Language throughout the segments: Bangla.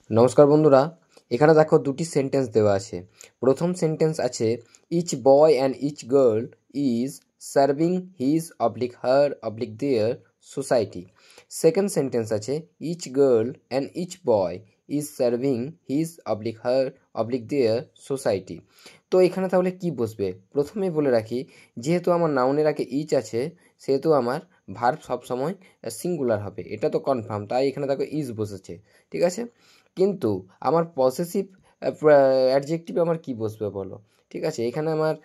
নমস্কার বন্ধুরা, এখানে দেখো দুটি সেন্টেন্স দেওয়া আছে। প্রথম সেন্টেন্স আছে each boy and each girl is serving his oblique her oblique their society. Second sentence আছে each girl and each boy is serving his oblique her oblique their society. তো এখানে তাহলে কি বসবে? প্রথমেই বলে রাখি, যেহেতু আমার নাউনের আগে ইচ আছে সেহেতু আমার ভার্ব সবসময় সিঙ্গুলার হবে, এটা তো কনফার্ম। তাই এখানে দেখো ইজ বসেছে, ঠিক আছে। কিন্তু আমার পসেসিভ অ্যাডজেক্টিভ আমার কি বসবে বলো? ঠিক আছে, এখানে আমার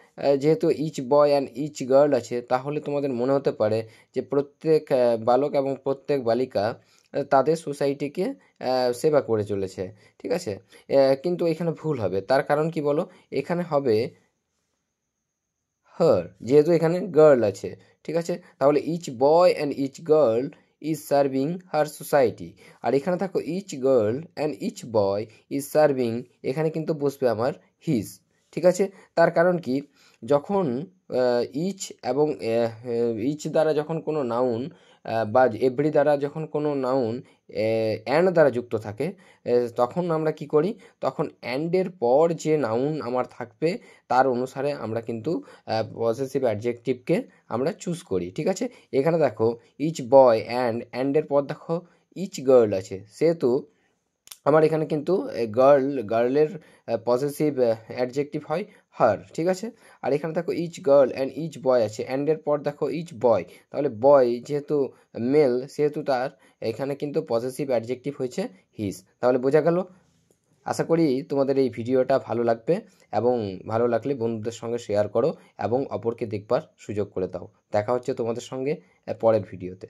যেহেতু each boy and each girl আছে, তাহলে তোমাদের মনে হতে পারে যে প্রত্যেক বালক এবং প্রত্যেক বালিকা তাদের সোসাইটিকে সেবা করে চলেছে, ঠিক আছে। কিন্তু এখানে ভুল হবে। তার কারণ কি বলো? এখানে হবে হার, যেহেতু এখানে গার্ল আছে, ঠিক আছে। তাহলে each boy and each girl is serving her society. আর এখানে থাকো each girl and each boy is serving, এখানে কিন্তু বসবে আমার হিজ, ঠিক আছে। তার কারণ কি, যখন ইচ এবং ইচ দ্বারা যখন কোনো নাউন বা এভরি দ্বারা যখন কোনো নাউন অ্যান্ড দ্বারা যুক্ত থাকে, তখন আমরা কি করি? তখন অ্যান্ডের পর যে নাউন আমার থাকবে তার অনুসারে আমরা কিন্তু পসেসিভ অ্যাডজেক্টিভকে আমরা চুজ করি, ঠিক আছে। এখানে দেখো ইচ বয় অ্যান্ডের পর দেখো ইচ গার্ল আছে, সেহেতু আমার এখানে কিন্তু গার্লের পসেসিভ অ্যাডজেক্টিভ হয় হার, ঠিক আছে। আর এখানে দেখো each girl and each boy আছে, অ্যান্ডের পর দেখো ইচ বয়, তাহলে বয় যেহেতু মেল সেহেতু তার এখানে কিন্তু পসেসিভ অ্যাডজেক্টিভ হয়েছে হিজ। তাহলে বোঝা গেল। আশা করি তোমাদের এই ভিডিওটা ভালো লাগবে, এবং ভালো লাগলে বন্ধুদের সঙ্গে শেয়ার করো এবং অপরকে দেখবার সুযোগ করে দাও। দেখা হচ্ছে তোমাদের সঙ্গে পরের ভিডিওতে।